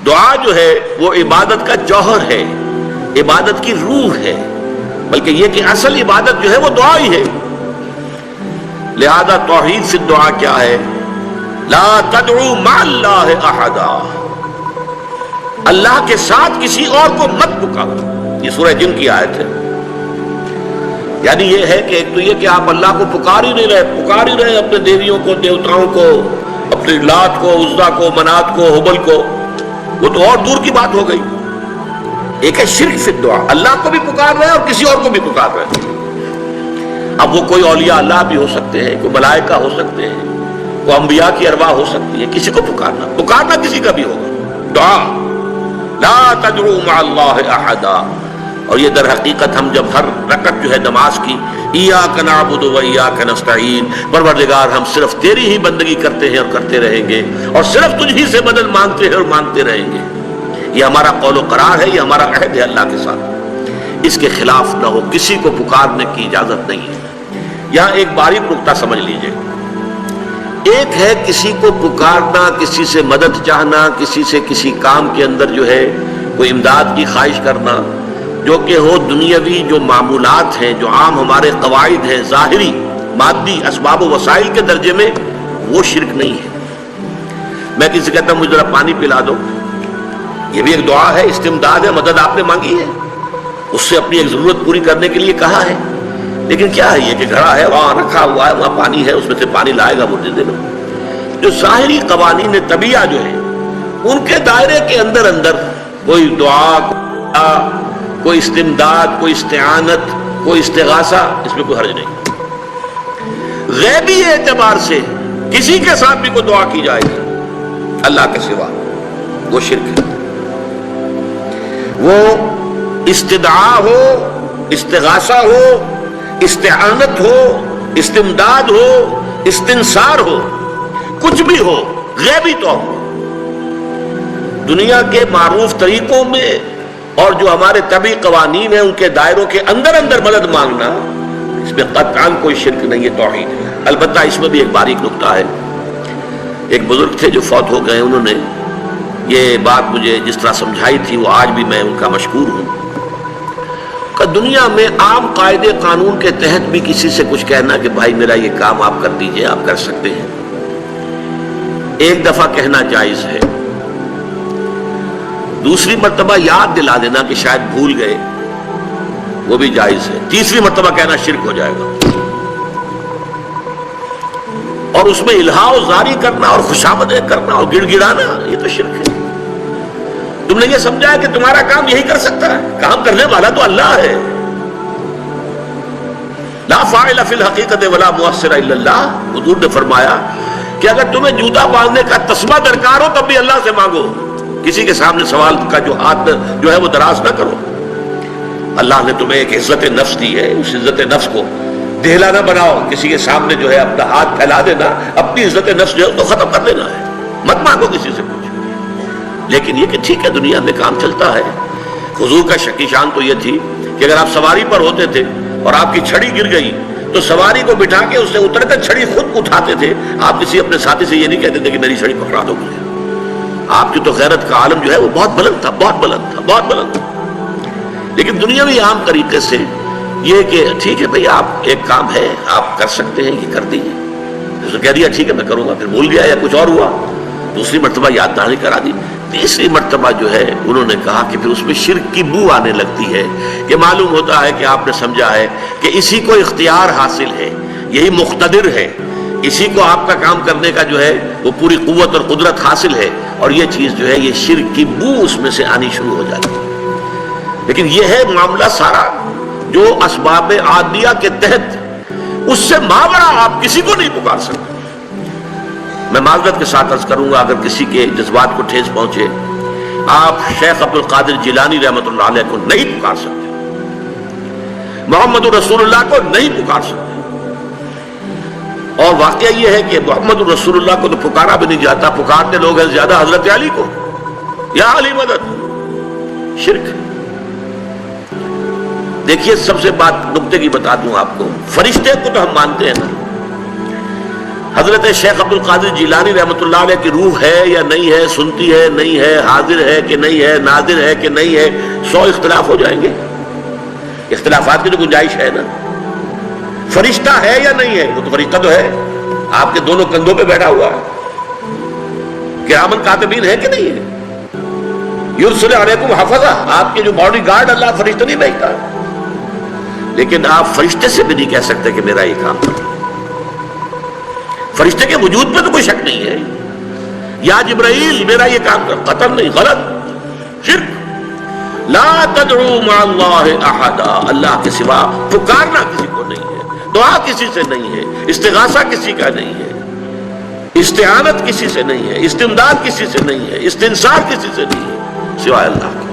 دعا جو ہے وہ عبادت کا جوہر ہے، عبادت کی روح ہے، بلکہ یہ کہ اصل عبادت جو ہے وہ دعا ہی ہے۔ لہذا توحید فی الدعا کیا ہے؟ لا تدعو مع اللہ احدا، اللہ کے ساتھ کسی اور کو مت پکارو۔ یہ سورہ جن کی آیت ہے۔ یعنی یہ ہے کہ ایک تو یہ کہ آپ اللہ کو پکار ہی رہے اپنے دیویوں کو، دیوتاؤں کو، اپنے لات کو، عزا کو، منات کو، حبل کو، وہ تو اور دور کی بات ہو گئی۔ ایک ہے شرک فی الدعا، اللہ کو بھی پکار رہے ہیں اور کسی اور کو بھی پکار رہے ہیں۔ اب وہ کوئی اولیاء اللہ بھی ہو سکتے ہیں، کوئی ملائکہ ہو سکتے ہیں، کوئی انبیاء کی ارواح ہو سکتی ہے، کسی کو پکارنا کسی کا بھی ہوگا۔ دعا لا تدعو مع اللہ احدا۔ اور یہ در حقیقت ہم جب ہر رکعت جو ہے نماز کی ایاک نعبد و ایاک نستعین، پروردگار ہم صرف تیری ہی بندگی کرتے ہیں اور کرتے رہیں گے، اور صرف تجھ ہی سے مدد مانگتے ہیں اور مانگتے رہیں گے، یہ ہمارا قول و قرار ہے، یہ ہمارا عہد ہے اللہ کے ساتھ۔ اس کے خلاف نہ ہو، کسی کو پکارنے کی اجازت نہیں ہے۔ یہاں ایک باریک نکتہ سمجھ لیجئے۔ ایک ہے کسی کو پکارنا، کسی سے مدد چاہنا، کسی سے کسی کام کے اندر جو ہے کوئی امداد کی خواہش کرنا، جو کہ ہو دنیاوی جو معمولات ہیں، جو عام ہمارے قواعد ہیں، ظاہری مادی اسباب و وسائل کے درجے میں، وہ شرک نہیں ہے۔ میں کسی کہتا ہوں مجھے ذرا پانی پلا دو، یہ بھی ایک دعا ہے، استمداد ہے، مدد آپ نے مانگی ہے، اس سے اپنی ایک ضرورت پوری کرنے کے لیے کہا ہے۔ لیکن کیا ہے یہ کہ گھڑا ہے، وہاں رکھا ہوا ہے، وہاں پانی ہے، اس میں سے پانی لائے گا، مجھے دے دو۔ جو ظاہری قوانین طبیعہ جو ہے ان کے دائرے کے اندر کوئی دعا، کوئی استمداد، کوئی استعانت، کوئی استغاثہ، اس میں کوئی حرج نہیں۔ غیبی اعتبار سے کسی کے ساتھ بھی کوئی دعا کی جائے گی اللہ کے سوا، وہ شرک ہے۔ وہ استدعا ہو، استغاثہ ہو، استعانت ہو، استمداد ہو، استنصار ہو، کچھ بھی ہو، غیبی طور پر دنیا کے معروف طریقوں میں اور جو ہمارے طبعی قوانین ہیں ان کے دائروں کے اندر مدد مانگنا، اس میں قطعاً کوئی شرک نہیں ہے، توحید ہے۔ البتہ اس میں بھی ایک باریک نکتہ ہے۔ ایک بزرگ تھے جو فوت ہو گئے، انہوں نے یہ بات مجھے جس طرح سمجھائی تھی وہ آج بھی میں ان کا مشکور ہوں کہ دنیا میں عام قاعدے قانون کے تحت بھی کسی سے کچھ کہنا کہ بھائی میرا یہ کام آپ کر دیجئے، آپ کر سکتے ہیں، ایک دفعہ کہنا جائز ہے، دوسری مرتبہ یاد دلا دینا کہ شاید بھول گئے، وہ بھی جائز ہے، تیسری مرتبہ کہنا شرک ہو جائے گا۔ اور اس میں الہا و زاری کرنا اور خوشامدیں کرنا اور گڑ گڑانا، یہ تو شرک ہے۔ تم نے یہ سمجھا ہے کہ تمہارا کام یہی کر سکتا ہے، کام کرنے والا تو اللہ ہے۔ لا فاعل فی الحقیقت ولا مؤثر الا اللہ، حضور نے فرمایا کہ اگر تمہیں جوتا باندھنے کا تسبیح درکار ہو تب بھی اللہ سے مانگو، کسی کے سامنے سوال کا جو ہاتھ جو ہے وہ دراز نہ کرو۔ اللہ نے تمہیں ایک عزت نفس دی ہے، اس عزت نفس کو دہلا نہ بناؤ، کسی کے سامنے جو ہے اپنا ہاتھ پھیلا دینا، اپنی عزت نفس جو ہے تو ختم کر دینا ہے، مت مانگو کسی سے کچھ۔ لیکن یہ کہ ٹھیک ہے دنیا میں کام چلتا ہے۔ حضور کا شکی شان تو یہ تھی کہ اگر آپ سواری پر ہوتے تھے اور آپ کی چھڑی گر گئی تو سواری کو بٹھا کے اس سے اتر کر چھڑی خود اٹھاتے تھے، آپ کسی اپنے ساتھی سے یہ نہیں کہتے تھے کہ میری چھڑی پکڑا دو مجھے۔ آپ کی تو غیرت کا عالم جو ہے وہ بہت بلند تھا، بہت بلند تھا، بہت بلند تھا۔ لیکن دنیاوی عام طریقے سے یہ کہ ٹھیک ہے بھئی آپ ایک کام ہے آپ کر سکتے ہیں، یہ کر دیجیے، اس نے کہہ دیا ٹھیک ہے میں کروں گا، پھر بھول گیا یا کچھ اور ہوا، دوسری مرتبہ یاد دہانی کرا دی، تیسری مرتبہ جو ہے انہوں نے کہا کہ پھر اس میں شرک کی بو آنے لگتی ہے کہ معلوم ہوتا ہے کہ آپ نے سمجھا ہے کہ اسی کو اختیار حاصل ہے، یہی مقتدر ہے، اسی کو آپ کا کام کرنے کا جو ہے وہ پوری قوت اور قدرت حاصل ہے، اور یہ چیز جو ہے یہ شرک کی بو اس میں سے آنی شروع ہو جاتی ہے۔ لیکن یہ ہے معاملہ سارا جو اسباب عادیہ کے تحت، اس سے ماورا آپ کسی کو نہیں پکار سکتے۔ میں معذرت کے ساتھ عرض کروں گا اگر کسی کے جذبات کو ٹھیس پہنچے، آپ شیخ عبد القادر جیلانی رحمۃ اللہ علیہ کو نہیں پکار سکتے، محمد رسول اللہ کو نہیں پکار سکتے، اور واقعہ یہ ہے کہ محمد رسول اللہ کو تو پکارا بھی نہیں جاتا، پکارتے لوگ ہیں زیادہ حضرت علی کو، یا علی مدد، شرک۔ دیکھیے سب سے بات نقطے کی بتا دوں آپ کو، فرشتے کو تو ہم مانتے ہیں نا، حضرت شیخ عبد القادر جیلانی رحمۃ اللہ علیہ کی روح ہے یا نہیں ہے، سنتی ہے نہیں ہے، حاضر ہے کہ نہیں ہے، ناظر ہے کہ نہیں ہے، 100 اختلاف ہو جائیں گے. اختلافات کی تو گنجائش ہے نا. فرشتہ ہے یا نہیں ہے؟ وہ تو فرشتہ تو ہے، آپ کے دونوں کندھوں پہ بیٹھا ہوا ہے. کرامن کاتبین ہے کہ نہیں ہے؟ یرسل علیکم حفظہ، آپ کے جو باڈی گارڈ اللہ فرشتہ نہیں بھیجتا. لیکن آپ فرشتے سے بھی نہیں کہہ سکتے کہ میرا یہ کام کرو. فرشتے کے وجود پہ تو کوئی شک نہیں ہے. یا جبرائیل میرا یہ کام کر، قطعاً نہیں، غلط، شرک. لا تدعو مع اللہ احدا، اللہ کے سوا پکارنا کسی کو نہیں ہے، دعا کسی سے نہیں ہے، استغاثہ کسی کا نہیں ہے، استعانت کسی سے نہیں ہے، استمداد کسی سے نہیں ہے، استنصار کسی سے نہیں ہے سوائے اللہ.